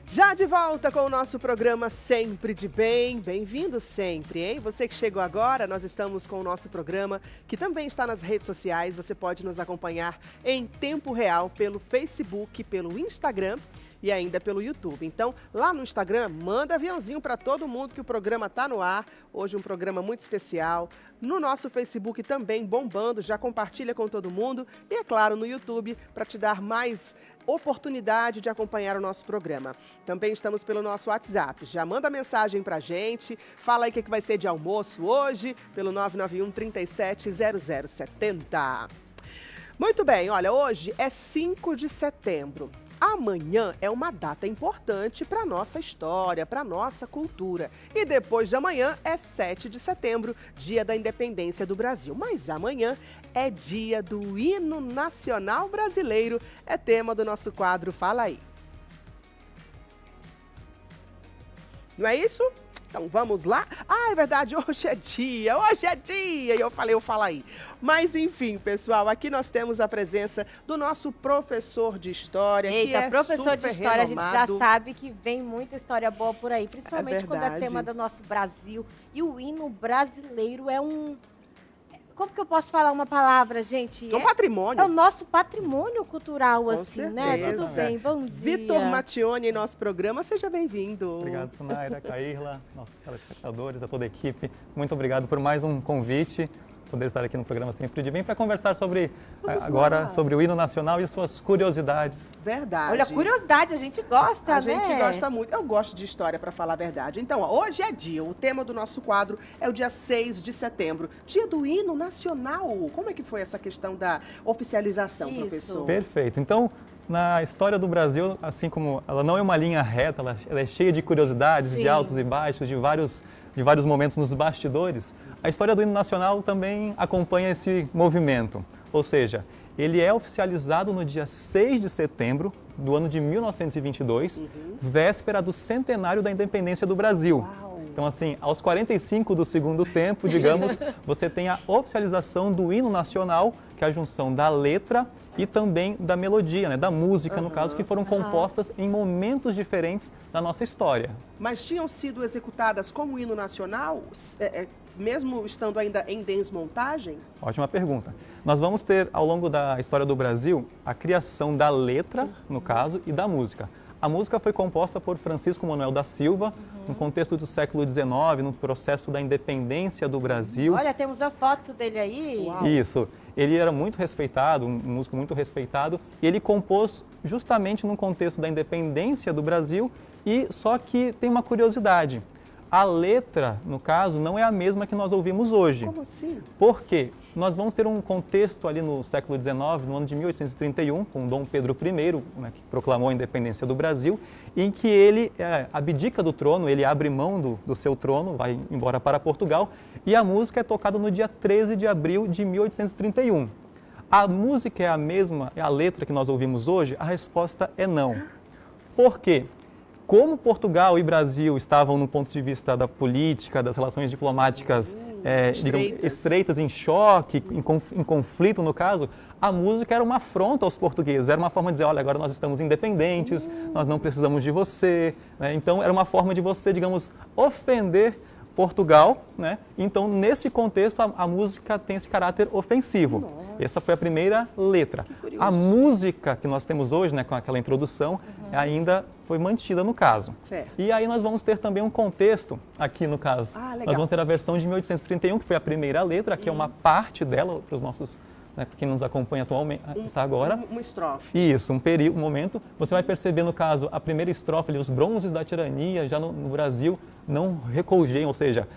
Já de volta com o nosso programa Sempre de Bem. Bem-vindo sempre, hein? Você que chegou agora, nós estamos com o nosso programa, que também está nas redes sociais. Você pode nos acompanhar em tempo real pelo Facebook, pelo Instagram e ainda pelo YouTube. Então, lá no Instagram, manda aviãozinho para todo mundo que o programa está no ar. Hoje um programa muito especial. No nosso Facebook também bombando, já compartilha com todo mundo. E é claro, no YouTube, para te dar mais oportunidade de acompanhar o nosso programa. Também estamos pelo nosso WhatsApp. Já manda mensagem pra gente, fala aí o que vai ser de almoço hoje, pelo 991 37 0070. Muito bem, olha, hoje é 5 de setembro. Amanhã é uma data importante para a nossa história, para a nossa cultura. E depois de amanhã é 7 de setembro, dia da independência do Brasil. Mas amanhã é dia do hino nacional brasileiro. É tema do nosso quadro Fala Aí. Não é isso? Então vamos lá? Ah, é verdade, hoje é dia. E eu falei, eu falo aí. Mas enfim, pessoal, aqui nós temos a presença do nosso professor de história, Eita, que é professor de história, renomado. a gente já sabe que vem muita história boa por aí, principalmente quando é tema do nosso Brasil. E o hino brasileiro é um... Como que eu posso falar uma palavra, gente? É um patrimônio. É o nosso patrimônio cultural, Com assim, certeza. né? Tudo bem, bom dia. Vitor Mattioni em nosso programa, seja bem-vindo. Obrigado, Sunaira, Caírla, nossos telespectadores, a toda a equipe. Muito obrigado por mais um convite, poder estar aqui no programa Sempre de Bem para conversar sobre sobre o hino nacional e suas curiosidades. Verdade. Olha, curiosidade, a gente gosta, né? A gente gosta muito. Eu gosto de história, para falar a verdade. Então, ó, hoje é dia. O tema do nosso quadro é o dia 6 de setembro, dia do hino nacional. Como é que foi essa questão da oficialização, professor? Perfeito. Então, na história do Brasil, assim como ela não é uma linha reta, ela é cheia de curiosidades, de altos e baixos, de vários momentos nos bastidores, a história do hino nacional também acompanha esse movimento. Ou seja, ele é oficializado no dia 6 de setembro do ano de 1922, véspera do centenário da independência do Brasil. Uau. Então, assim, aos 45 do segundo tempo, digamos, você tem a oficialização do hino nacional, que é a junção da letra e também da melodia, né, da música, no caso, que foram compostas em momentos diferentes da nossa história. Mas tinham sido executadas como hino nacional, mesmo estando ainda em desmontagem? Ótima pergunta. Nós vamos ter, ao longo da história do Brasil, a criação da letra, no caso, e da música. A música foi composta por Francisco Manuel da Silva, no contexto do século XIX, no processo da independência do Brasil. Olha, temos a foto dele aí. Uau. Isso. Ele era muito respeitado, um músico muito respeitado, e ele compôs justamente no contexto da independência do Brasil, e só que tem uma curiosidade. A letra, no caso, não é a mesma que nós ouvimos hoje. Como assim? Por quê? Nós vamos ter um contexto ali no século XIX, no ano de 1831, com Dom Pedro I, né, que proclamou a independência do Brasil, em que ele abdica do trono, ele abre mão do seu trono, vai embora para Portugal, e a música é tocada no dia 13 de abril de 1831. A música é a mesma, é a letra que nós ouvimos hoje? A resposta é não. Por quê? Como Portugal e Brasil estavam no ponto de vista da política, das relações diplomáticas estreitas, em choque, em conflito no caso, a música era uma afronta aos portugueses, era uma forma de dizer, olha, agora nós estamos independentes, nós não precisamos de você, né? Então era uma forma de você, digamos, ofender Portugal, né? Então, nesse contexto, a música tem esse caráter ofensivo. Nossa. Essa foi a primeira letra. A música que nós temos hoje, né, com aquela introdução, ainda foi mantida no caso. Certo. E aí nós vamos ter também um contexto aqui no caso. Legal. Nós vamos ter a versão de 1831, que foi a primeira letra, que é uma parte dela para os nossos, né, quem nos acompanha atualmente, está agora. Uma estrofe. Isso, um momento. Você vai perceber, no caso, a primeira estrofe ali, os bronzes da tirania, já no Brasil, não recolgem, ou seja,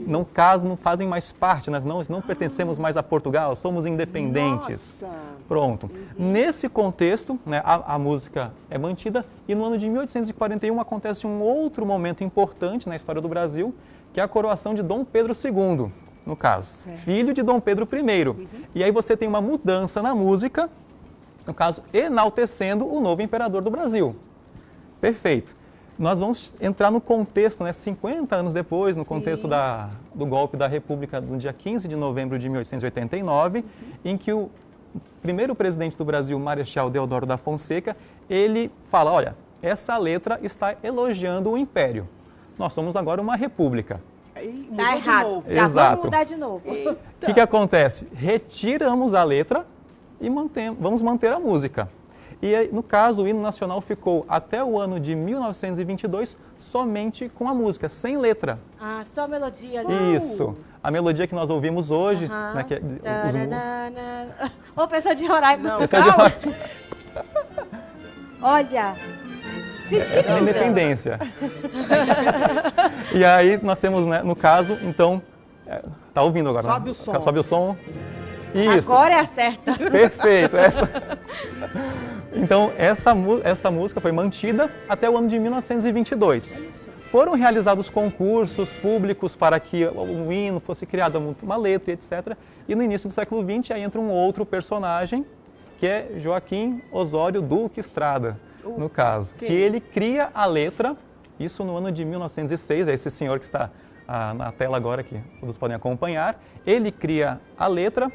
não fazem mais parte, nós não pertencemos mais a Portugal, somos independentes. Nossa. Pronto. Nesse contexto, né, a música é mantida e no ano de 1841 acontece um outro momento importante na história do Brasil, que é a coroação de Dom Pedro II, no caso, filho de Dom Pedro I. E aí você tem uma mudança na música, no caso, enaltecendo o novo imperador do Brasil. Perfeito. Nós vamos entrar no contexto, né, 50 anos depois, no contexto do golpe da República, no dia 15 de novembro de 1889, em que o primeiro presidente do Brasil, Marechal Deodoro da Fonseca, ele fala, olha, essa letra está elogiando o império. Nós somos agora uma república. Tá errado. Já vamos mudar de novo. O que acontece? Retiramos a letra e vamos manter a música. E, no caso, o hino nacional ficou até o ano de 1922 somente com a música, sem letra. Ah, só melodia ali. Isso. A melodia que nós ouvimos hoje, né, que Ô, pessoa de Roraima. Não, Olha. Gente, que essa é a independência. E aí nós temos, né, no caso, então, tá ouvindo agora? Sobe né? o som. Sobe o som. Isso. Agora é a certa. Perfeito. Então, essa música foi mantida até o ano de 1922. Foram realizados concursos públicos para que o hino fosse criada uma letra, etc. E no início do século XX, aí entra um outro personagem, que é Joaquim Osório Duque Estrada, no caso. Que ele cria a letra, isso no ano de 1906, é esse senhor que está na tela agora, que todos podem acompanhar. Ele cria a letra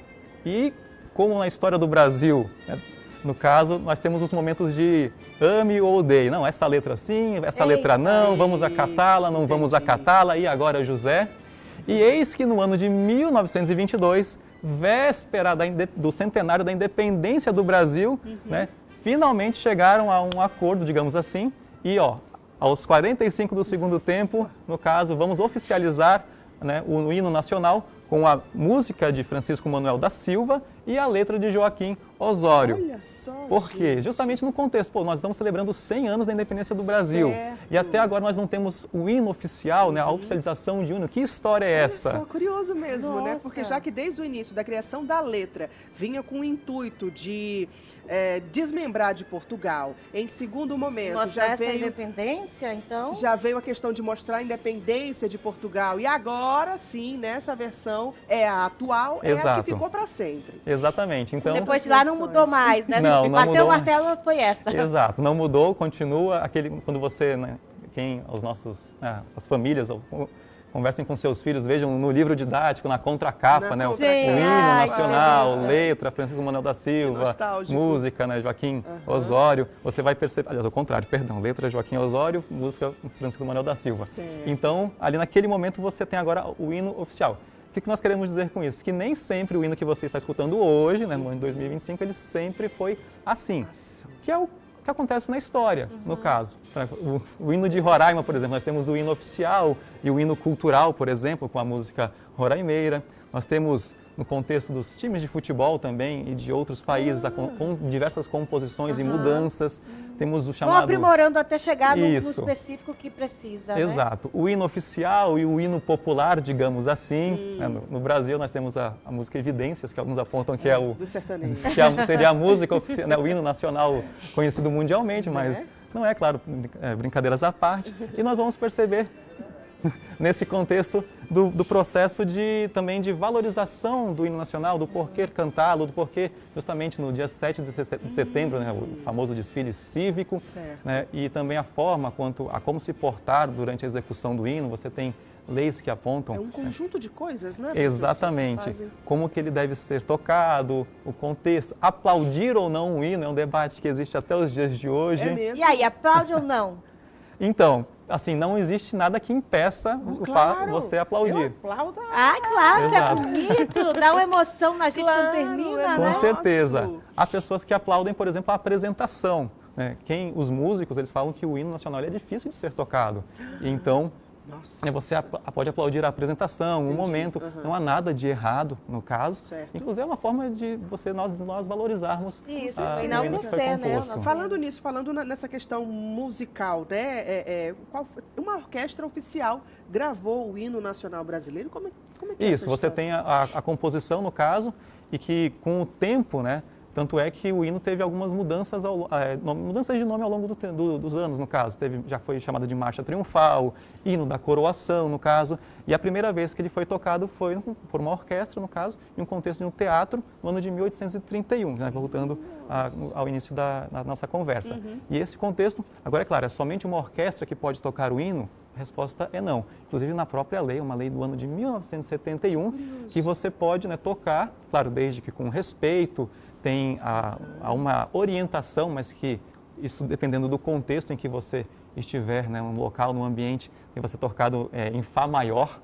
e, como na história do Brasil, né, no caso, nós temos os momentos de ame ou odeie. Não, essa letra sim, essa letra não, vamos acatá-la, não vamos acatá-la, e agora José. E eis que no ano de 1922, véspera do centenário da independência do Brasil, né, finalmente chegaram a um acordo, digamos assim, e aos 45 do segundo tempo, no caso, vamos oficializar, né, o hino nacional com a música de Francisco Manuel da Silva e a letra de Joaquim Osório. Olha só, Por quê? gente. Justamente no contexto, nós estamos celebrando 100 anos da independência do Brasil. Certo. E até agora nós não temos o hino oficial, né, a oficialização de hino. Que história é essa? Olha só, curioso mesmo, né? Nossa. Porque já que desde o início da criação da letra vinha com o intuito de desmembrar de Portugal, em segundo momento Mostrar essa independência, então. já veio a questão de mostrar a independência de Portugal. E agora sim, nessa versão, é a atual, é a Exato. que ficou para sempre. Exatamente. Então, Depois de lá não mudou mais, né? Não, não Bateu mudou. o martelo, foi essa. Exato, não mudou, continua quando você, né, as famílias conversem com seus filhos, vejam no livro didático, na contracapa, né, o hino nacional, letra, Francisco Manuel da Silva, música, né, Joaquim Osório, você vai perceber, aliás, ao contrário, perdão, letra Joaquim Osório, música Francisco Manuel da Silva. Certo. Então, ali naquele momento você tem agora o hino oficial. O que nós queremos dizer com isso? Que nem sempre o hino que você está escutando hoje, né, no ano de 2025, ele sempre foi assim, que é o que acontece na história, no caso. O hino de Roraima, por exemplo, nós temos o hino oficial e o hino cultural, por exemplo, com a música roraimeira. Nós temos, no contexto dos times de futebol também e de outros países, com diversas composições e mudanças. Temos o chamado... Vão aprimorando até chegar no Isso. específico que precisa, Exato. O hino oficial e o hino popular, digamos assim. Né? No Brasil nós temos a música Evidências, que alguns apontam que é o... Do sertanejo. Que seria a música oficial, né? O hino nacional conhecido mundialmente, mas não é, claro, brincadeiras à parte. E nós vamos perceber nesse contexto do processo também de valorização do hino nacional, do porquê cantá-lo, do porquê justamente no dia 7 de setembro, né, o famoso desfile cívico, né, e também a forma quanto a como se portar durante a execução do hino. Você tem leis que apontam... É um conjunto de coisas, né? Exatamente. Como que ele deve ser tocado, o contexto. Aplaudir ou não o hino é um debate que existe até os dias de hoje. É mesmo? E aí, aplaude ou não? Então, assim, não existe nada que impeça você aplaudir. Eu aplaudo. Ah, claro, isso é Exato. bonito, dá uma emoção na gente quando termina, Com né? certeza. Há pessoas que aplaudem, por exemplo, a apresentação. Né? Os músicos, eles falam que o hino nacional é difícil de ser tocado. Então, você pode aplaudir a apresentação, o momento. Não há nada de errado, no caso. Certo. Inclusive, é uma forma de nós valorizarmos o hino que foi composto. Falando nisso, nessa questão musical, né? Uma orquestra oficial gravou o hino nacional brasileiro. Como é que é Isso, você tem a composição, no caso, e que com o tempo, né? Tanto é que o hino teve algumas mudanças de nome ao longo dos anos, no caso. Já foi chamado de Marcha Triunfal, hino da coroação, no caso. E a primeira vez que ele foi tocado foi por uma orquestra, no caso, em um contexto de um teatro, no ano de 1831, né, voltando ao início da nossa conversa. E esse contexto, agora é claro, é somente uma orquestra que pode tocar o hino? A resposta é não. Inclusive na própria lei, uma lei do ano de 1971, que você pode, né, tocar, claro, desde que com respeito, tem uma orientação, mas que isso dependendo do contexto em que você estiver, né, no local, no ambiente, deve ser tocado em Fá maior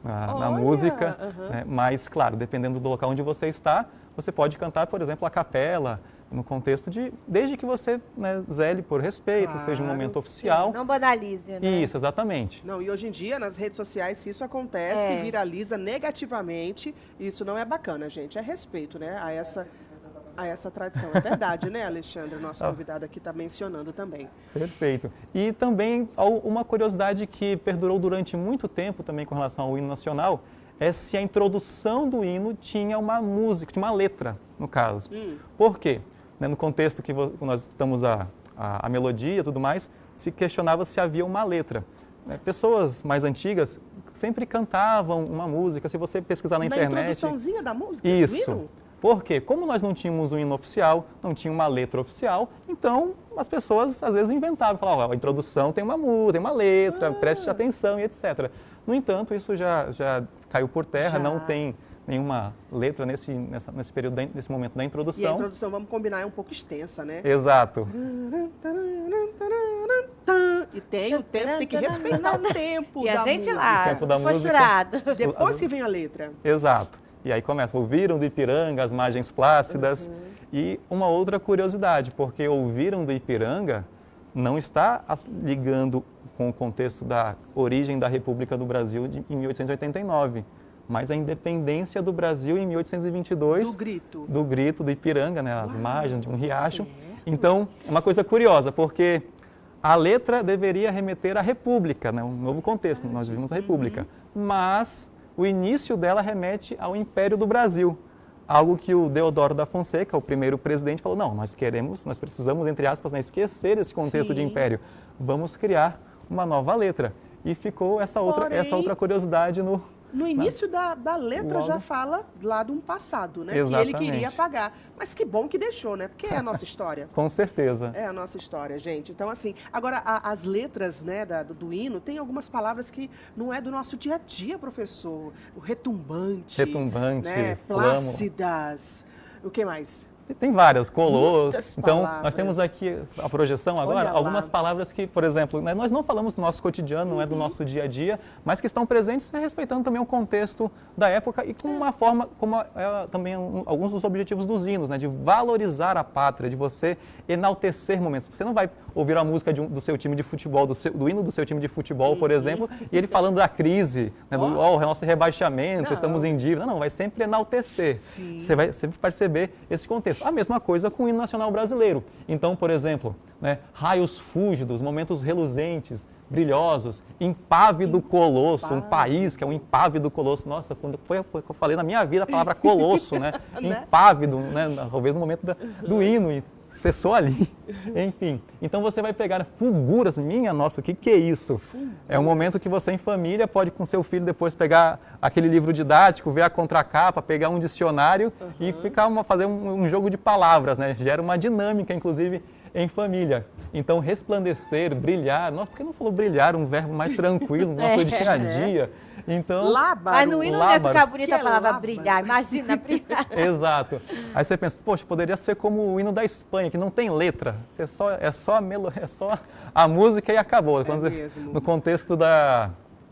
na música, né, mas, claro, dependendo do local onde você está, você pode cantar, por exemplo, a capela, no contexto desde que você, né, zele por respeito, seja um momento oficial. Sim, não banalize, né? Isso, exatamente. Não, e hoje em dia, nas redes sociais, se isso acontece, viraliza negativamente, isso não é bacana, gente. É respeito, né, a essa tradição. É verdade, né, Alexandre? Nosso convidado aqui está mencionando também. Perfeito. E também uma curiosidade que perdurou durante muito tempo também com relação ao hino nacional é se a introdução do hino tinha uma música, tinha uma letra, no caso. Por quê? No contexto que nós estamos a melodia e tudo mais, se questionava se havia uma letra. Pessoas mais antigas sempre cantavam uma música, se você pesquisar na internet... Na introduçãozinha da música? Isso. Porque, como nós não tínhamos um hino oficial, não tinha uma letra oficial, então as pessoas às vezes inventavam, falavam, a introdução tem uma música, tem uma letra, preste atenção e etc. No entanto, isso já caiu por terra, não tem nenhuma letra nesse período, nesse momento da introdução. E a introdução, vamos combinar, é um pouco extensa, né? Exato. E tem o tempo, tem que respeitar o tempo da música. E a gente lá, o tempo da música. Depois que vem a letra. Exato. E aí começa, ouviram do Ipiranga as margens plácidas. E uma outra curiosidade, porque ouviram do Ipiranga não está ligando com o contexto da origem da República do Brasil em 1889, mas a independência do Brasil em 1822. Do grito. Do grito do Ipiranga, né, as margens de um riacho. Então, é uma coisa curiosa, porque a letra deveria remeter à República, né, um novo contexto, nós vivemos a República, mas o início dela remete ao Império do Brasil, algo que o Deodoro da Fonseca, o primeiro presidente, falou, não, nós precisamos, entre aspas, né, esquecer esse contexto de império, vamos criar uma nova letra. E ficou essa outra curiosidade no início da letra já fala lá de um passado, né? Exatamente. Que ele queria apagar. Mas que bom que deixou, né? Porque é a nossa história. Com certeza. É a nossa história, gente. Então, assim, agora as letras, né, do hino, tem algumas palavras que não é do nosso dia a dia, professor. O retumbante. Né? Plácidas. O que mais? Tem várias, colosso. Então, palavras. nós temos aqui a projeção agora, algumas palavras que, por exemplo, né, nós não falamos do nosso cotidiano, não é do nosso dia a dia, mas que estão presentes respeitando também o contexto da época e com uma forma, como também alguns dos objetivos dos hinos, né, de valorizar a pátria, de você enaltecer momentos. Você não vai ouvir a música do seu time de futebol, do hino do seu time de futebol, por exemplo, e ele falando da crise, né, do nosso rebaixamento, estamos em dívida. Não, vai sempre enaltecer. Sim. Você vai sempre perceber esse contexto. A mesma coisa com o hino nacional brasileiro. Então, por exemplo, né, raios fúlgidos, momentos reluzentes, brilhosos, impávido colosso, um país que é um impávido colosso. Nossa, quando foi que eu falei na minha vida a palavra colosso, né? Impávido, né? Talvez no momento do hino, e cessou ali. Enfim, então você vai pegar fulguras, minha nossa, o que é isso? É um momento que você em família pode com seu filho depois pegar aquele livro didático, ver a contracapa, pegar um dicionário e fazer um jogo de palavras, né? Gera uma dinâmica, inclusive, em família. Então, resplandecer, brilhar, nossa, por que não falou brilhar, um verbo mais tranquilo no nosso dia a dia? Então, lábaro. Mas no hino não ia ficar bonita a palavra lábaro? brilhar, imagina brilhar. Exato. Aí você pensa, poxa, poderia ser como o hino da Espanha, que não tem letra, é só a música e acabou. Mesmo. No contexto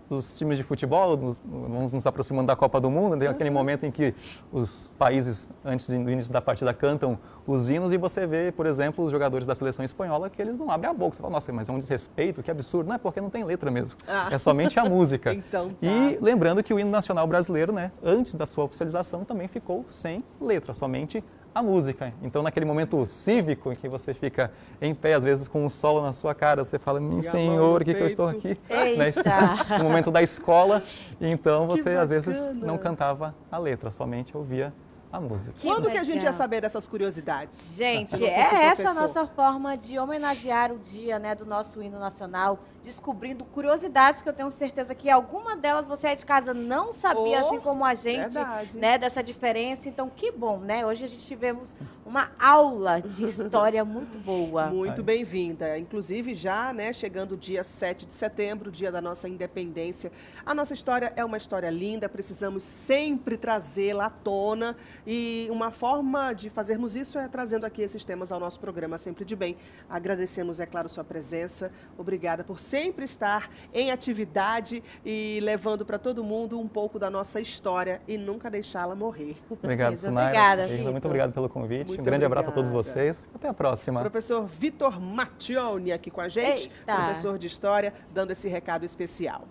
dos times de futebol, vamos nos aproximando da Copa do Mundo, tem aquele momento em que os países, antes do início da partida, cantam os hinos e você vê, por exemplo, os jogadores da seleção espanhola que eles não abrem a boca. Você fala, nossa, mas é um desrespeito, que absurdo. Não é porque não tem letra mesmo, é somente a música. Então, tá. E lembrando que o hino nacional brasileiro, né, antes da sua oficialização, também ficou sem letra, somente a música. Então, naquele momento cívico em que você fica em pé, às vezes com o sol na sua cara, você fala, meu Senhor, o que eu estou aqui? Eita. No momento da escola, então você às vezes não cantava a letra, somente ouvia a música. Quando que a gente ia saber dessas curiosidades? Gente, é essa a nossa forma de homenagear o dia, né, do nosso hino nacional, descobrindo curiosidades que eu tenho certeza que alguma delas você aí de casa não sabia, assim como a gente, né, dessa diferença. Então, que bom, né? Hoje a gente tivemos uma aula de história muito boa. Muito bem-vinda. Inclusive, já, né, chegando o dia 7 de setembro, dia da nossa independência. A nossa história é uma história linda, precisamos sempre trazê-la à tona. E uma forma de fazermos isso é trazendo aqui esses temas ao nosso programa Sempre de Bem. Agradecemos, é claro, sua presença. Obrigada por sempre estar em atividade e levando para todo mundo um pouco da nossa história e nunca deixá-la morrer. Obrigado, Sunaira. Obrigada, Vitor. Muito obrigado pelo convite. Muito Um grande obrigada. abraço a todos vocês. Até a próxima. Professor Vitor Mattioni aqui com a gente, Eita. professor de História, dando esse recado especial.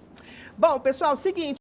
Bom, pessoal, seguinte.